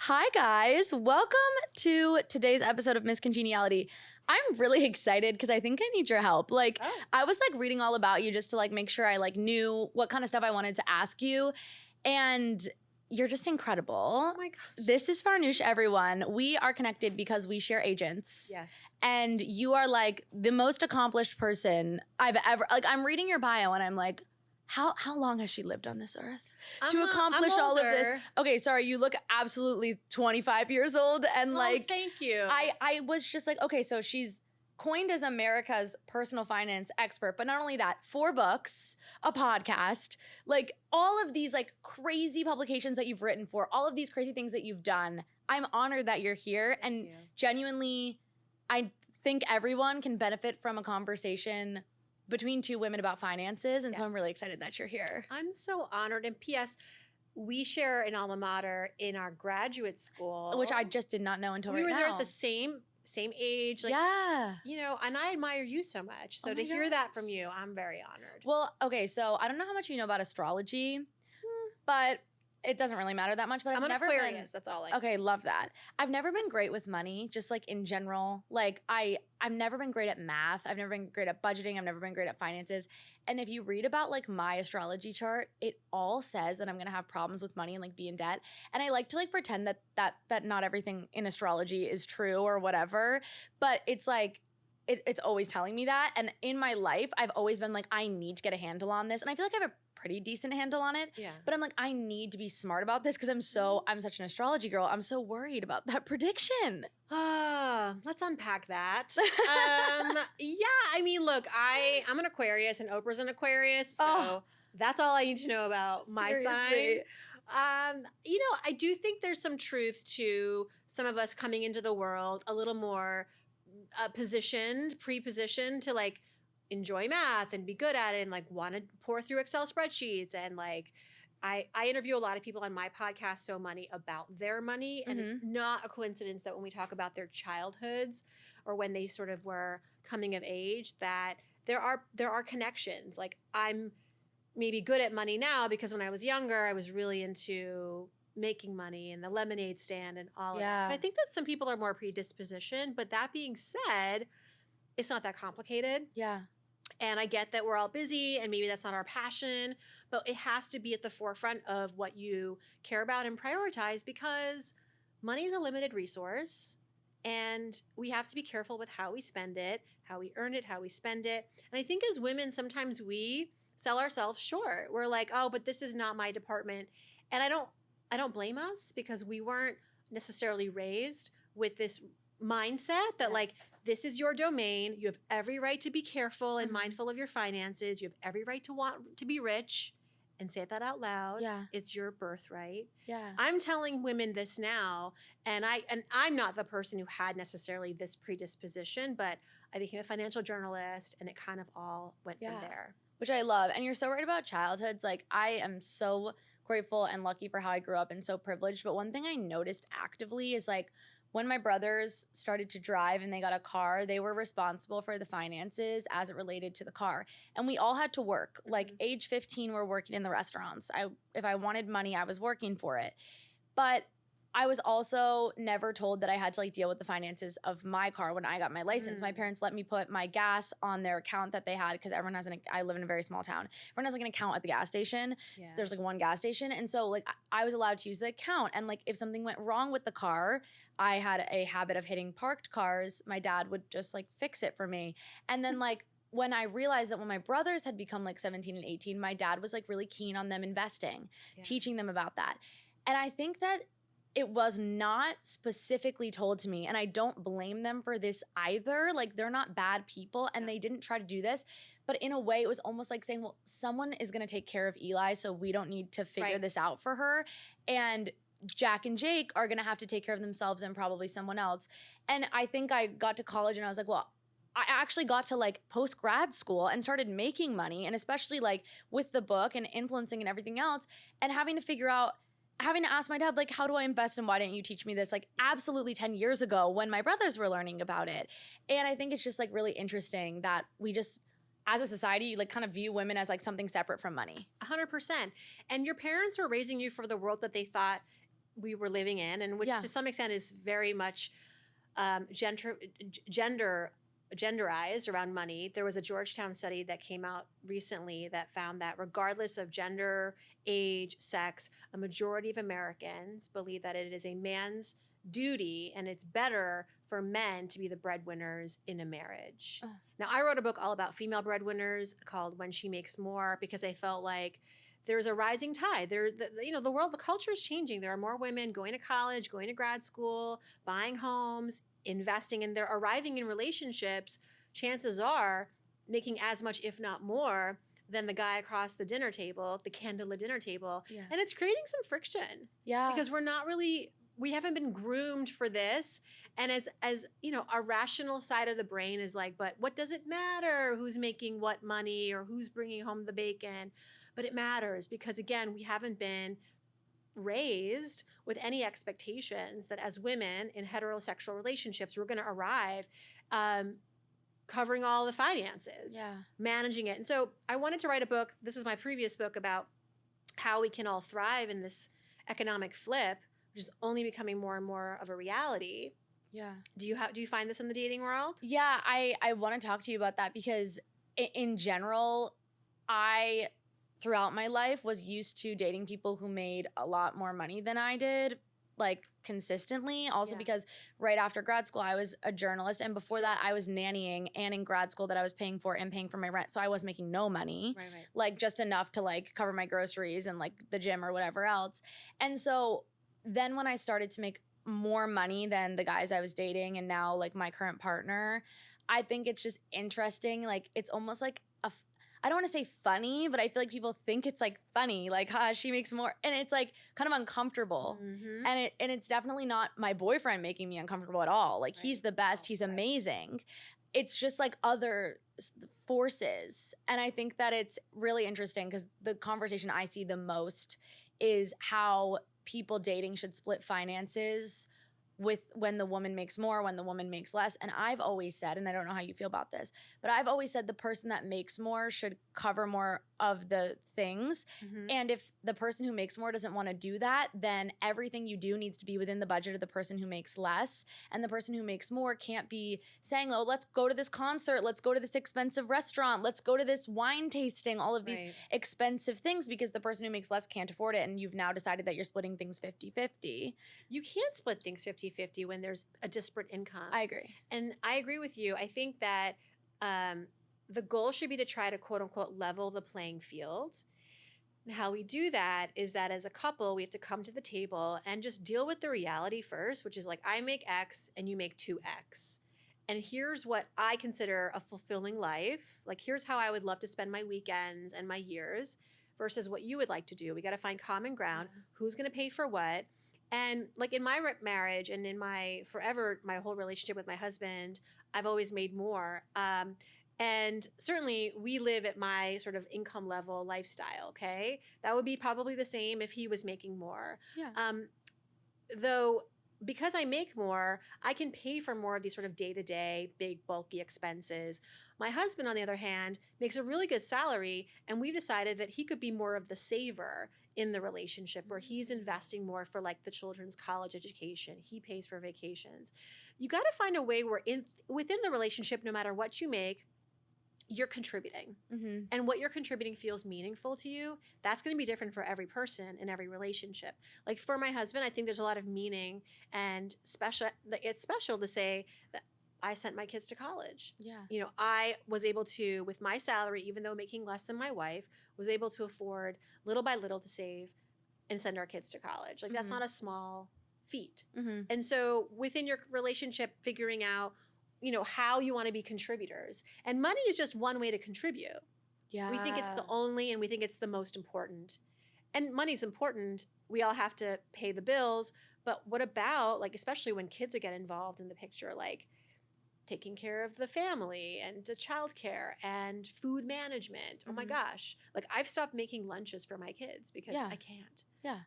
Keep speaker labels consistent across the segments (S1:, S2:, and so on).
S1: Hi, guys. Welcome to today's episode of Miss Congeniality. I'm really excited because I think I need your help. I was reading all about you just to make sure I knew what kind of stuff I wanted to ask you. And you're just incredible.
S2: Oh my gosh.
S1: This is Farnoosh, everyone. We are connected because we share agents.
S2: Yes.
S1: And you are the most accomplished person I've ever, I'm reading your bio and I'm like, how long has she lived on this earth to accomplish all of this? Okay, sorry, you look absolutely 25 years old. And
S2: thank you.
S1: I was just okay, so she's coined as America's personal finance expert, but not only that, 4 books, a podcast, all of these crazy publications that you've written for, all of these crazy things that you've done. I'm honored that you're here.
S2: Thank you.
S1: Genuinely, I think everyone can benefit from a conversation between 2 women about finances. And so I'm really excited that you're here.
S2: I'm so honored. And P.S., we share an alma mater in our graduate school.
S1: Which I just did not know until right now.
S2: We were there at the same age.
S1: Yeah.
S2: And I admire you so much. So to hear that from you, I'm very honored.
S1: Well, okay, so I don't know how much you know about astrology, but it doesn't really matter that much. But
S2: I'm an Aquarius. That's all I know.
S1: Okay, love that. I've never been great with money, just in general. I've never been great at math. I've never been great at budgeting. I've never been great at finances. And if you read about my astrology chart, it all says that I'm gonna have problems with money and be in debt. And I like to pretend that not everything in astrology is true or whatever. But it's it's always telling me that. And in my life, I've always been I need to get a handle on this. And I feel I have a pretty decent handle on it.
S2: Yeah.
S1: But I'm I need to be smart about this because I'm such an astrology girl. I'm so worried about that prediction.
S2: Let's unpack that. Look, I'm an Aquarius and Oprah's an Aquarius. So that's all I need to know about my sign. I do think there's some truth to some of us coming into the world a little more pre-positioned to enjoy math and be good at it and want to pour through Excel spreadsheets. And I interview a lot of people on my podcast, So Money, about their money. And it's not a coincidence that when we talk about their childhoods or when they sort of were coming of age, that there are connections. I'm maybe good at money now because when I was younger, I was really into making money and the lemonade stand and all of that. I think that some people are more predispositioned, but that being said, it's not that complicated.
S1: Yeah.
S2: And I get that we're all busy and maybe that's not our passion, but it has to be at the forefront of what you care about and prioritize because money is a limited resource and we have to be careful with how we spend it, how we earn it, how we spend it. And I think as women, sometimes we sell ourselves short. We're but this is not my department. And I don't blame us because we weren't necessarily raised with this mindset that this is your domain. You have every right to be careful and mindful of your finances. You have every right to want to be rich and say that out loud.
S1: Yeah.
S2: It's your birthright.
S1: Yeah.
S2: I'm telling women this now, and I'm not the person who had necessarily this predisposition, but I became a financial journalist and it kind of all went from there.
S1: Which I love. And you're so right about childhoods. I am so grateful and lucky for how I grew up and so privileged. But one thing I noticed actively is when my brothers started to drive and they got a car, they were responsible for the finances as it related to the car. And we all had to work. Age 15, we're working in the restaurants. If I wanted money, I was working for it. But I was also never told that I had to deal with the finances of my car when I got my license. My parents let me put my gas on their account that they had because everyone has I live in a very small town. Everyone has an account at the gas station. Yeah. So there's one gas station. And so I was allowed to use the account. And if something went wrong with the car, I had a habit of hitting parked cars. My dad would just fix it for me. And then when I realized that when my brothers had become 17 and 18, my dad was really keen on them investing, teaching them about that. And I think that it was not specifically told to me, and I don't blame them for this either. They're not bad people, and they didn't try to do this. But in a way, it was almost saying, well, someone is going to take care of Eli, so we don't need to figure this out for her. And Jack and Jake are going to have to take care of themselves and probably someone else. And I think I got to college, and I was well, I actually got to post-grad school and started making money, and especially with the book and influencing and everything else, and having to ask my dad, how do I invest and why didn't you teach me this? Absolutely 10 years ago when my brothers were learning about it. And I think it's just really interesting that we just, as a society, kind of view women as something separate from money.
S2: 100%. And your parents were raising you for the world that they thought we were living in, and which to some extent is very much genderized around money. There was a Georgetown study that came out recently that found that regardless of gender, age, sex, a majority of Americans believe that it is a man's duty and it's better for men to be the breadwinners in a marriage. Now, I wrote a book all about female breadwinners called When She Makes More, because I felt like there's a rising tide. The world, the culture is changing. There are more women going to college, going to grad school, buying homes, investing, and they're arriving in relationships, chances are, making as much, if not more, than the guy across the dinner table, the candlelit dinner table. Yeah. And it's creating some friction. Yeah. Because we haven't been groomed for this. And as you know, our rational side of the brain is like, but what does it matter who's making what money or who's bringing home the bacon? But it matters because, again, we haven't been raised with any expectations that as women in heterosexual relationships, we're going to arrive covering all the finances, managing it. And so I wanted to write a book. This is my previous book about how we can all thrive in this economic flip, which is only becoming more and more of a reality. Yeah. Do you find this in the dating world?
S1: Yeah, I want to talk to you about that because in general, I throughout my life was used to dating people who made a lot more money than I did, like consistently. Also because right after grad school, I was a journalist. And before that, I was nannying, and in grad school that I was paying for and paying for my rent. So I was making no money, like just enough to like cover my groceries and like the gym or whatever else. And so then when I started to make more money than the guys I was dating and now like my current partner, I think it's just interesting. Like it's almost like I don't want to say funny, but I feel like people think it's like funny, like, she makes more. And it's like kind of uncomfortable. Mm-hmm. And it's definitely not my boyfriend making me uncomfortable at all. Like he's the best. He's amazing. It's just like other forces. And I think that it's really interesting because the conversation I see the most is how people dating should split finances with when the woman makes more, when the woman makes less. And I've always said, and I don't know how you feel about this, but I've always said the person that makes more should cover more of the things. Mm-hmm. And if the person who makes more doesn't want to do that, then everything you do needs to be within the budget of the person who makes less. And the person who makes more can't be saying, oh, let's go to this concert, let's go to this expensive restaurant, let's go to this wine tasting, all of these expensive things, because the person who makes less can't afford it. And you've now decided that you're splitting things 50-50.
S2: You can't split things 50-50 when there's a disparate income.
S1: I agree.
S2: And I agree with you. I think that the goal should be to try to quote unquote level the playing field. And how we do that is that as a couple, we have to come to the table and just deal with the reality first, which is like, I make X and you make 2X. And here's what I consider a fulfilling life. Like, here's how I would love to spend my weekends and my years versus what you would like to do. We got to find common ground. Yeah. Who's going to pay for what? And like in my marriage and in my whole relationship with my husband, I've always made more. And certainly we live at my sort of income level lifestyle, okay? That would be probably the same if he was making more. Yeah. Though because I make more, I can pay for more of these sort of day-to-day, big, bulky expenses. My husband, on the other hand, makes a really good salary, and we've decided that he could be more of the saver in the relationship, where he's investing more for like the children's college education. He pays for vacations. You got to find a way where within the relationship, no matter what you make, you're contributing. Mm-hmm. And what you're contributing feels meaningful to you. That's going to be different for every person in every relationship. Like for my husband, I think there's a lot of meaning and special. It's special to say that I sent my kids to college. Yeah. You know, I was able to, with my salary, even though making less than my wife, was able to afford little by little to save and send our kids to college. Like, that's not a small feat. Mm-hmm. And so within your relationship, figuring out, you know, how you want to be contributors. And money is just one way to contribute. Yeah. We think it's the only, and we think it's the most important. And money's important. We all have to pay the bills. But what about, like, especially when kids get involved in the picture, like taking care of the family and the childcare and food management. Mm-hmm. Oh my gosh. Like, I've stopped making lunches for my kids because I can't. Yeah.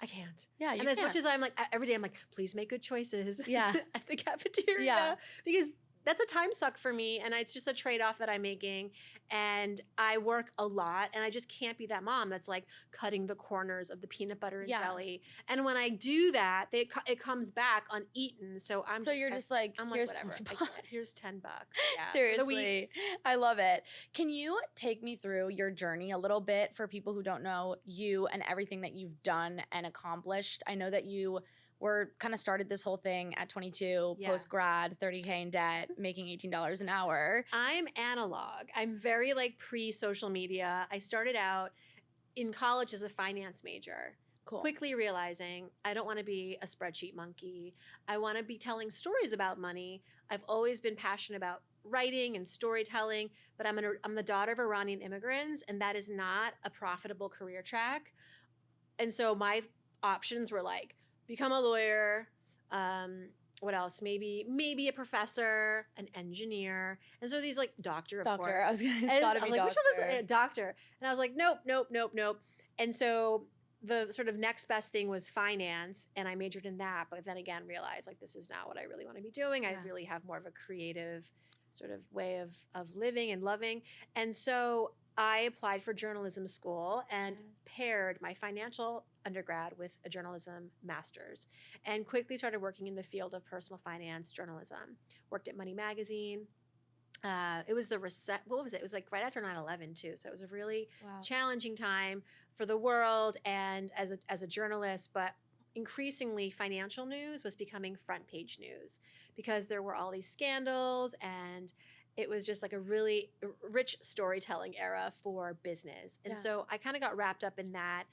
S2: I can't. Yeah, much as I'm like, every day I'm like, please make good choices at the cafeteria. Yeah. Because that's a time suck for me, and it's just a trade-off that I'm making. And I work a lot, and I just can't be that mom that's like cutting the corners of the peanut butter and
S1: Yeah.
S2: jelly. And when I do that, it comes back uneaten. So
S1: you're just like,
S2: I'm like,
S1: here's
S2: whatever.
S1: $20.
S2: Here's $10. Yeah, for the week.
S1: Seriously, I love it. Can you take me through your journey a little bit for people who don't know you and everything that you've done and accomplished? I know that you were kind of started this whole thing at 22,
S2: Yeah.
S1: post-grad, 30K in debt, making $18 an hour.
S2: I'm analog. I'm very like pre-social media. I started out in college as a finance major.
S1: Cool.
S2: Quickly realizing I don't want to be a spreadsheet monkey. I want to be telling stories about money. I've always been passionate about writing and storytelling, but I'm the daughter of Iranian immigrants, and that is not a profitable career track. And so my options were like become a lawyer, what else? Maybe a professor, an engineer, and so these like doctor, of course.
S1: Doctor, I was gonna
S2: And
S1: thought of
S2: I was
S1: me
S2: like,
S1: doctor.
S2: which one was it? Doctor? And I was like, nope. And so the sort of next best thing was finance, and I majored in that. But then again, realized like this is not what I really want to be doing.
S1: Yeah.
S2: I really have more of a creative sort of way of living and loving. And so I applied for journalism school and paired my financial undergrad with a journalism master's, and quickly started working in the field of personal finance journalism. Worked at Money Magazine. It was what was it? It was like right after 9/11 too. So it was a really challenging time for the world and as a journalist, but increasingly financial news was becoming front page news because there were all these scandals, and it was just like a really rich storytelling era for business. And so I kind of got wrapped up in that.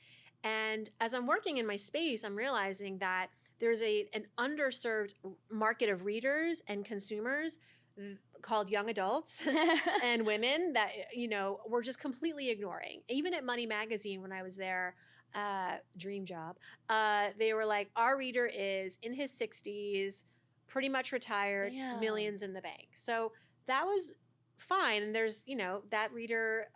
S2: And as I'm working in my space, I'm realizing that there's an underserved market of readers and consumers called young adults and women that, we're just completely ignoring. Even at Money Magazine, when I was there, dream job, they were like, our reader is in his 60s, pretty much retired, millions in the bank. So that was fine. And there's, that reader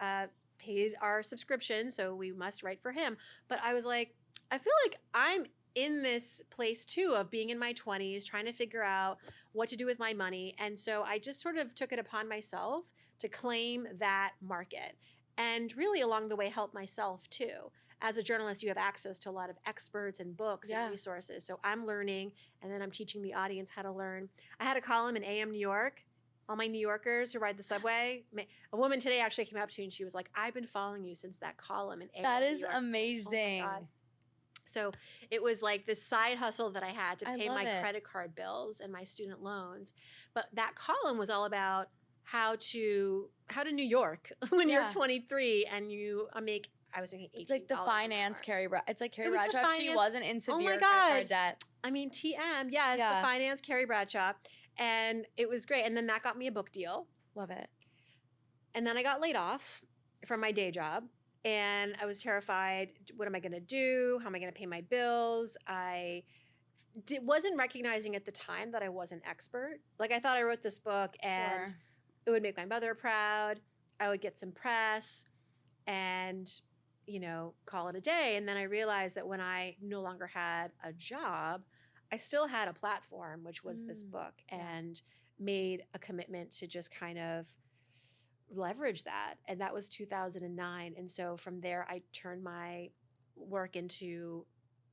S2: paid our subscription, so we must write for him. But I was like, I feel like I'm in this place too of being in my 20s, trying to figure out what to do with my money. And so I just sort of took it upon myself to claim that market and really along the way help myself too. As a journalist, you have access to a lot of experts and books and resources. So I'm learning, and then I'm teaching the audience how to learn. I had a column in AM New York. All my New Yorkers who ride the subway. A woman today actually came up to me and she was like, I've been following you since that column in AM
S1: That is
S2: New York.
S1: amazing.
S2: Oh my God. So it was like this side hustle that I had to pay my credit card bills and my student loans. But that column was all about how to New York when you're 23 and I was making $18.
S1: It's like the finance Carrie Bradshaw. It's like Carrie Bradshaw. She wasn't in severe
S2: credit
S1: card debt.
S2: I mean, TM, yes, the finance Carrie Bradshaw. And it was great. And then that got me a book deal.
S1: Love it.
S2: And then I got laid off from my day job. And I was terrified. What am I going to do? How am I going to pay my bills? I wasn't recognizing at the time that I was an expert. Like I thought I wrote this book and it would make my mother proud. I would get some press and, call it a day. And then I realized that when I no longer had a job, I still had a platform, which was this book, and made a commitment to just kind of leverage that. And that was 2009. And so from there, I turned my work into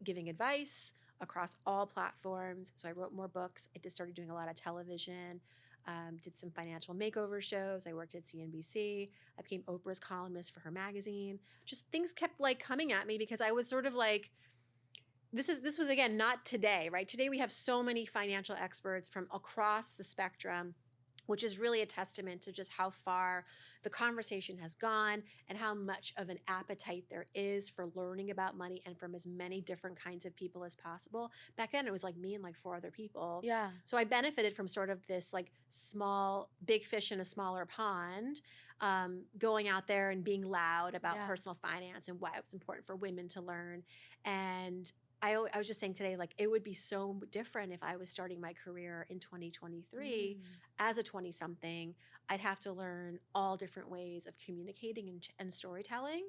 S2: giving advice across all platforms. So I wrote more books. I just started doing a lot of television, did some financial makeover shows. I worked at CNBC. I became Oprah's columnist for her magazine. Just things kept like coming at me because I was sort of like, this was again not today, right? Today we have so many financial experts from across the spectrum, which is really a testament to just how far the conversation has gone and how much of an appetite there is for learning about money and from as many different kinds of people as possible. Back then it was like me and like 4 other people. Yeah. So I benefited from sort of this like big fish in a smaller pond, going out there and being loud about personal finance and why it was important for women to learn. And I was just saying today, like it would be so different if I was starting my career in 2023 as a 20-something. I'd have to learn all different ways of communicating and storytelling.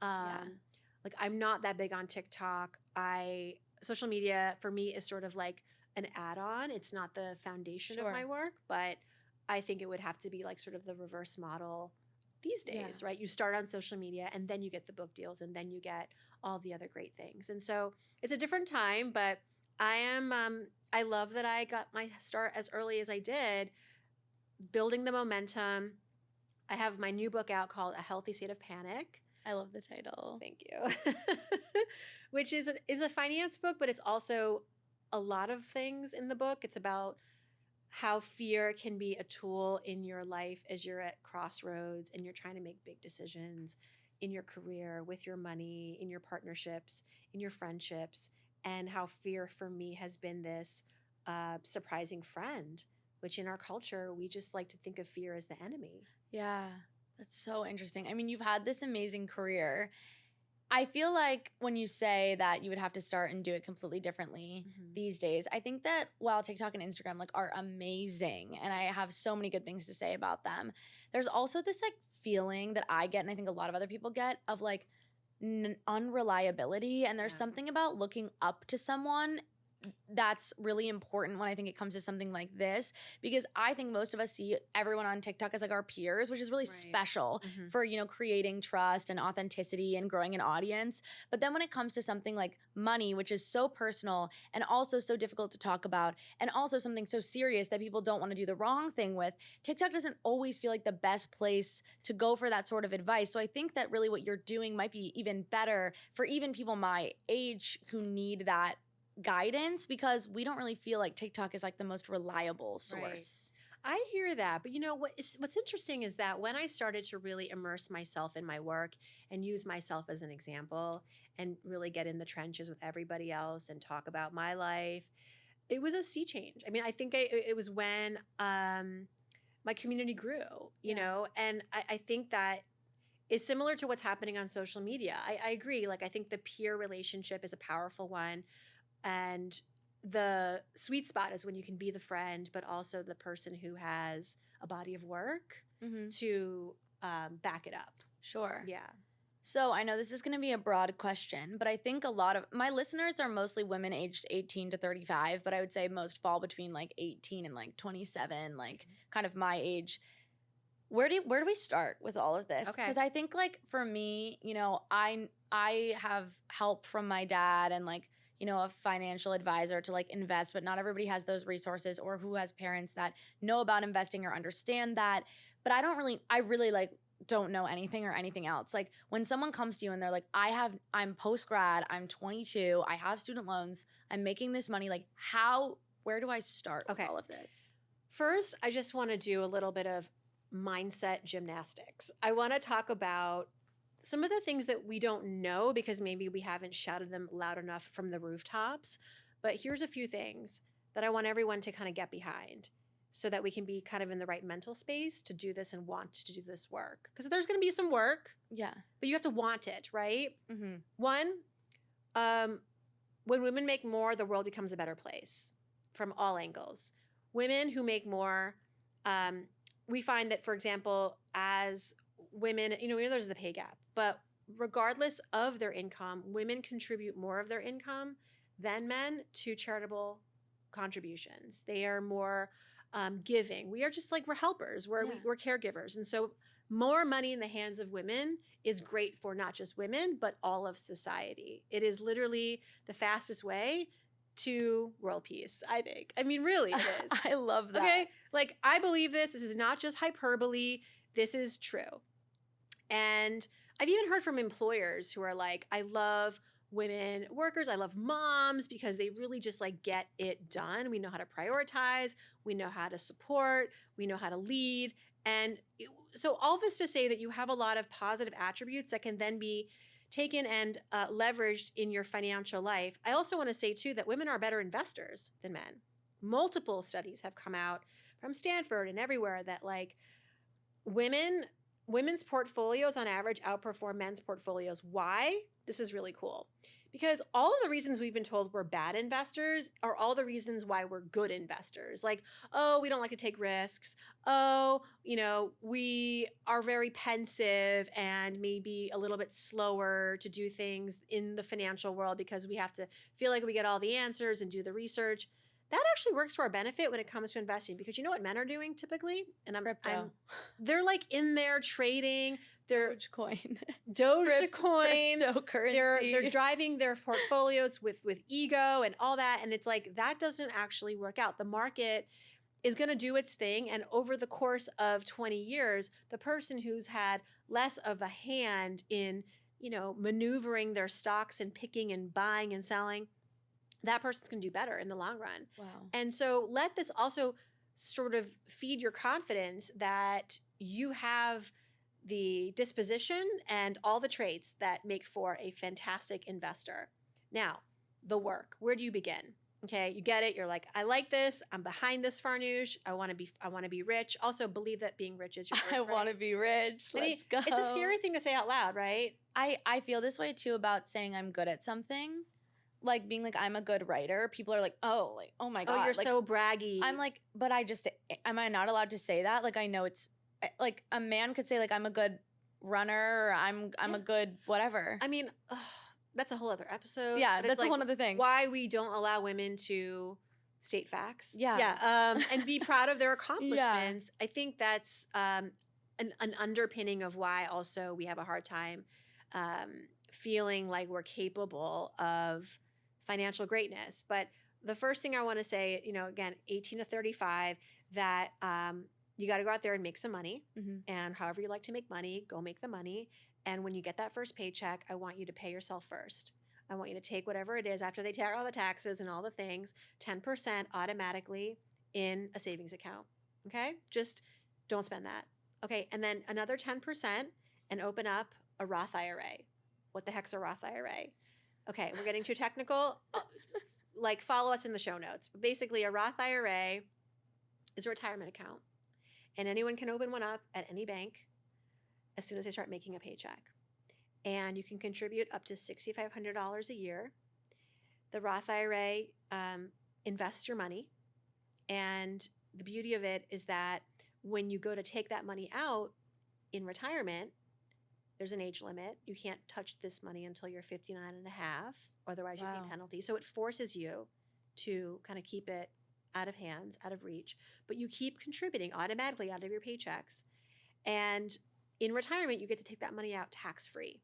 S2: Like I'm not that big on TikTok. Social media for me is sort of like an add-on. It's not the foundation of my work, but I think it would have to be like sort of the reverse model these days,
S1: Yeah.
S2: right? You start on social media and then you get the book deals and then you get all the other great things. And so it's a different time, but I love that I got my start as early as I did, building the momentum. I have my new book out called A Healthy State of Panic.
S1: I love the title.
S2: Thank you. Which is a finance book, but it's also a lot of things in the book. It's about how fear can be a tool in your life as you're at crossroads and you're trying to make big decisions in your career, with your money, in your partnerships, in your friendships, and how fear for me has been this surprising friend, which in our culture, we just like to think of fear as the enemy.
S1: Yeah, that's so interesting. I mean, you've had this amazing career. I feel like when you say that you would have to start and do it completely differently these days, I think that while TikTok and Instagram like are amazing and I have so many good things to say about them, there's also this like feeling that I get and I think a lot of other people get of like unreliability. And there's
S2: Yeah.
S1: something about looking up to someone that's really important when I think it comes to something like this, because I think most of us see everyone on TikTok as like our peers, which is really
S2: Right.
S1: special for, you know, creating trust and authenticity and growing an audience. But then when it comes to something like money, which is so personal and also so difficult to talk about, and also something so serious that people don't want to do the wrong thing with, TikTok doesn't always feel like the best place to go for that sort of advice. So I think that really what you're doing might be even better for even people my age who need that guidance, because we don't really feel like TikTok is like the most reliable source.
S2: I hear that, but you know what's interesting is that when I started to really immerse myself in my work and use myself as an example and really get in the trenches with everybody else and talk about my life, it was a sea change. I mean, I think it was when my community grew, you know, and I think that is similar to what's happening on social media. I agree. Like, I think the peer relationship is a powerful one. And the sweet spot is when you can be the friend, but also the person who has a body of work to back it up.
S1: Sure.
S2: Yeah.
S1: So I know this is going to be a broad question, but I think a lot of my listeners are mostly women aged 18 to 35, but I would say most fall between like 18 and like 27, like kind of my age. Where do we start with all of this?
S2: Okay.
S1: Because I think like for me, you know, I have help from my dad and like, you know, a financial advisor to like invest, but not everybody has those resources or who has parents that know about investing or understand that. But I really like don't know anything or anything else. Like when someone comes to you and they're like, I'm post grad, I'm 22, I have student loans, I'm making this money. Like where do I start with all of this?
S2: First, I just want to do a little bit of mindset gymnastics. I want to talk about some of the things that we don't know because maybe we haven't shouted them loud enough from the rooftops. But here's a few things that I want everyone to kind of get behind so that we can be kind of in the right mental space to do this and want to do this work. Because there's going to be some work.
S1: Yeah.
S2: But you have to want it, right?
S1: Mm-hmm.
S2: One, when women make more, the world becomes a better place from all angles. Women who make more, we find that, for example, as women, you know, there's the pay gap, but regardless of their income, women contribute more of their income than men to charitable contributions. They are more giving. We are just like, we're helpers, we're caregivers. And so more money in the hands of women is great for not just women, but all of society. It is literally the fastest way to world peace, I think. I mean, really, it is.
S1: I love that.
S2: Okay? Like, I believe this. This is not just hyperbole. This is true. And I've even heard from employers who are like, I love women workers. I love moms because they really just like get it done. We know how to prioritize. We know how to support. We know how to lead. And so all this to say that you have a lot of positive attributes that can then be taken and leveraged in your financial life. I also want to say too that women are better investors than men. Multiple studies have come out from Stanford and everywhere that like women's portfolios on average outperform men's portfolios. Why? This is really cool. Because all of the reasons we've been told we're bad investors are all the reasons why we're good investors. Like, oh, we don't like to take risks. Oh, you know, we are very pensive and maybe a little bit slower to do things in the financial world because we have to feel like we get all the answers and do the research. that actually works to our benefit when it comes to investing, because you know what men are doing typically? And
S1: Crypto.
S2: they're like in there trading. They're
S1: Dogecoin.
S2: Dogecoin.
S1: Cryptocurrency.
S2: They're driving their portfolios with ego and all that. And it's like, that doesn't actually work out. The market is going to do its thing. And over the course of 20 years, the person who's had less of a hand in, maneuvering their stocks and picking and buying and selling, that person's going to do better in the long run.
S1: Wow.
S2: And so let this also sort of feed your confidence that you have the disposition and all the traits that make for a fantastic investor. Now, the work. Where do you begin? Okay, you get it. You're like, I like this. I'm behind this, Farnoosh. I want to be rich. Also, believe that being rich is your birthright.
S1: I want to be rich. Let's go.
S2: It's a scary thing to say out loud, right?
S1: I feel this way too about saying I'm good at something. Like being like, I'm a good writer. People are like, oh my God.
S2: Oh, you're
S1: like,
S2: so braggy.
S1: I'm like, but am I not allowed to say that? Like, I know it's like a man could say like, I'm a good runner, or I'm a good whatever.
S2: I mean, that's a whole other episode.
S1: Yeah, that's a whole other thing.
S2: Why we don't allow women to state facts.
S1: Yeah.
S2: And be proud of their accomplishments. Yeah. I think that's an underpinning of why also we have a hard time feeling like we're capable of financial greatness. But the first thing I want to say, again, 18 to 35, that you got to go out there and make some money.
S1: Mm-hmm.
S2: And however you like to make money, go make the money. And when you get that first paycheck, I want you to pay yourself first. I want you to take whatever it is after they take all the taxes and all the things, 10% automatically in a savings account. Okay? Just don't spend that. Okay. And then another 10% and open up a Roth IRA. What the heck's a Roth IRA? Okay. We're getting too technical. Like, follow us in the show notes. But basically, a Roth IRA is a retirement account. And anyone can open one up at any bank as soon as they start making a paycheck. And you can contribute up to $6,500 a year. The Roth IRA invests your money. And the beauty of it is that when you go to take that money out in retirement, there's an age limit. You can't touch this money until you're 59 and a half, otherwise you pay penalty. So it forces you to kind of keep it out of hands, out of reach, but you keep contributing automatically out of your paychecks. And in retirement, you get to take that money out tax-free.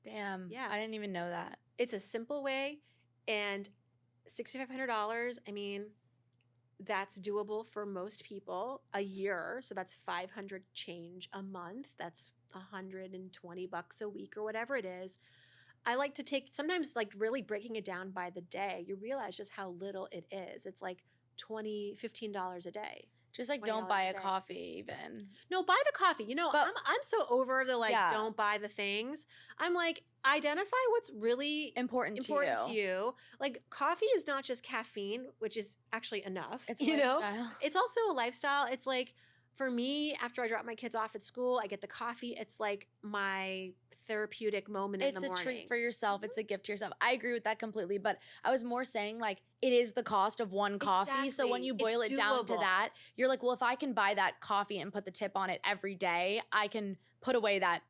S1: Damn.
S2: Yeah.
S1: I didn't even know that.
S2: It's a simple way. And $6,500, I mean, that's doable for most people a year. So that's 500 change a month. That's $120 a week or whatever it is. I like to take, sometimes like really breaking it down by the day, you realize just how little it is. It's like $15 a day.
S1: Just like don't buy a coffee even.
S2: No, buy the coffee. But I'm so over the don't buy the things. I'm like, identify what's really
S1: important
S2: to you. Like, coffee is not just caffeine, which is actually enough.
S1: It's lifestyle.
S2: It's also a lifestyle. It's like, for me, after I drop my kids off at school, I get the coffee. It's like my therapeutic moment in the morning.
S1: It's a treat for yourself. It's a gift to yourself. I agree with that completely. But I was more saying like it is the cost of one coffee. Exactly. So when you boil it down to that, you're like, well, if I can buy that coffee and put the tip on it every day, I can put away that